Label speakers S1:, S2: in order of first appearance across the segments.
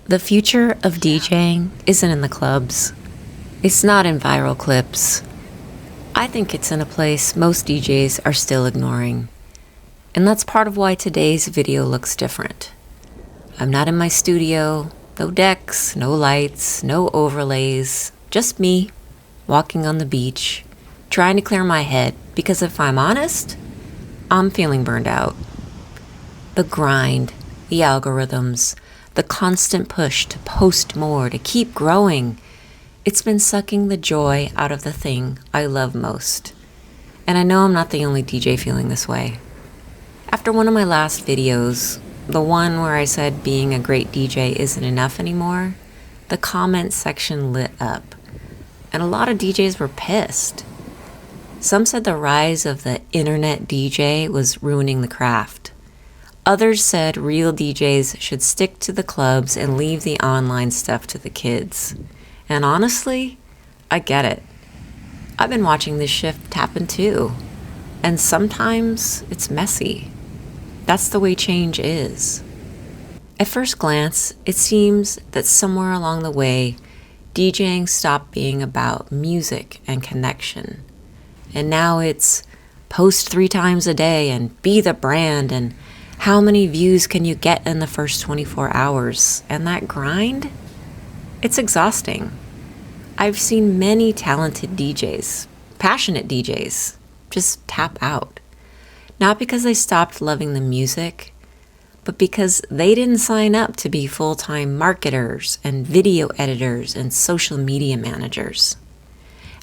S1: The future of DJing isn't in the clubs. It's not in viral clips. I think it's in a place most DJs are still ignoring. And that's part of why today's video looks different. I'm not in my studio, no decks, no lights, no overlays, just me, walking on the beach, trying to clear my head because if I'm honest, I'm feeling burned out. The grind, the algorithms, the constant push to post more, to keep growing, it's been sucking the joy out of the thing I love most. And I know I'm not the only DJ feeling this way. After one of my last videos, the one where I said being a great DJ isn't enough anymore, the comment section lit up. And a lot of DJs were pissed. Some said the rise of the internet DJ was ruining the craft. Others said real DJs should stick to the clubs and leave the online stuff to the kids. And honestly, I get it. I've been watching this shift happen too. And sometimes it's messy. That's the way change is. At first glance, it seems that somewhere along the way, DJing stopped being about music and connection. And now it's post 3 times a day and be the brand and how many views can you get in the first 24 hours? And that grind? It's exhausting. I've seen many talented DJs, passionate DJs, just tap out. Not because they stopped loving the music, but because they didn't sign up to be full-time marketers and video editors and social media managers.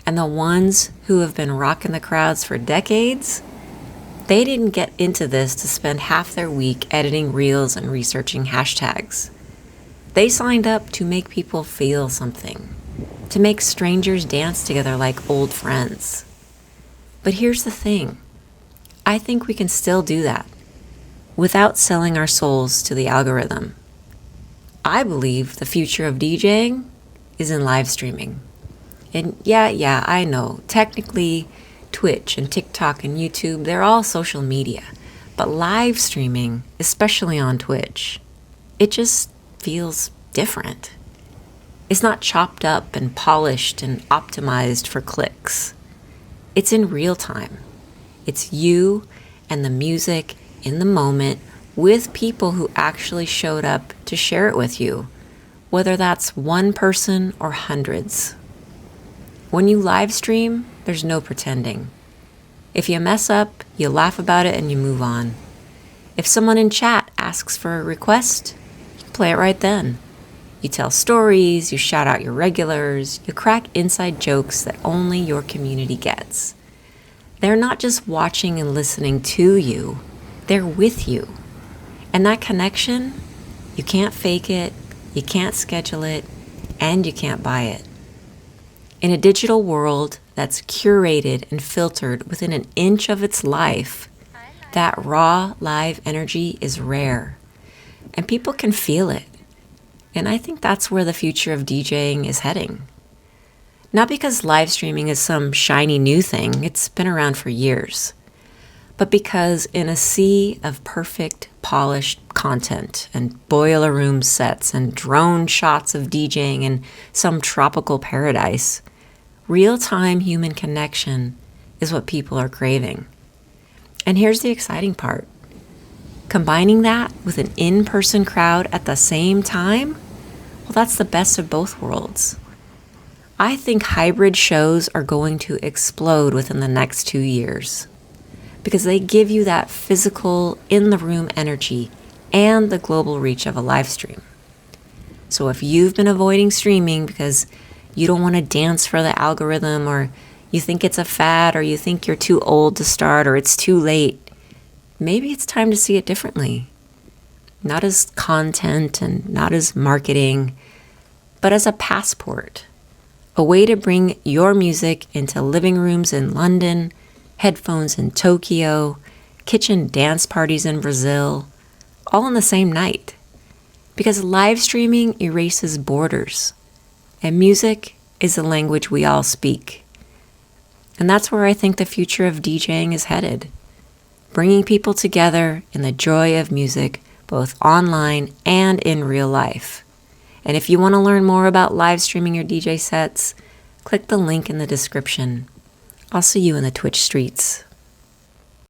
S1: And the ones who have been rocking the crowds for decades, they didn't get into this to spend half their week editing reels and researching hashtags. They signed up to make people feel something, to make strangers dance together like old friends. But here's the thing. I think we can still do that without selling our souls to the algorithm. I believe the future of DJing is in live streaming. And yeah, I know, technically Twitch and TikTok and YouTube, they're all social media. But live streaming, especially on Twitch, it just feels different. It's not chopped up and polished and optimized for clicks. It's in real time. It's you and the music in the moment with people who actually showed up to share it with you, whether that's one person or hundreds. When you live stream, there's no pretending. If you mess up, you laugh about it and you move on. If someone in chat asks for a request, you play it right then. You tell stories, you shout out your regulars, you crack inside jokes that only your community gets. They're not just watching and listening to you, they're with you. And that connection, you can't fake it, you can't schedule it, and you can't buy it. In a digital world that's curated and filtered within an inch of its life, that raw live energy is rare. And people can feel it. And I think that's where the future of DJing is heading. Not because live streaming is some shiny new thing, it's been around for years. But because in a sea of perfect, polished content and boiler room sets and drone shots of DJing in some tropical paradise, real-time human connection is what people are craving. And here's the exciting part. Combining that with an in-person crowd at the same time, well, that's the best of both worlds. I think hybrid shows are going to explode within the next 2 years because they give you that physical, in-the-room energy and the global reach of a live stream. So if you've been avoiding streaming because you don't want to dance for the algorithm, or you think it's a fad, or you think you're too old to start, or it's too late, maybe it's time to see it differently. Not as content and not as marketing, but as a passport. A way to bring your music into living rooms in London, headphones in Tokyo, kitchen dance parties in Brazil, all on the same night. Because live streaming erases borders, and music is a language we all speak. And that's where I think the future of DJing is headed. Bringing people together in the joy of music, both online and in real life. And if you want to learn more about live streaming your DJ sets, click the link in the description. I'll see you in the Twitch streets.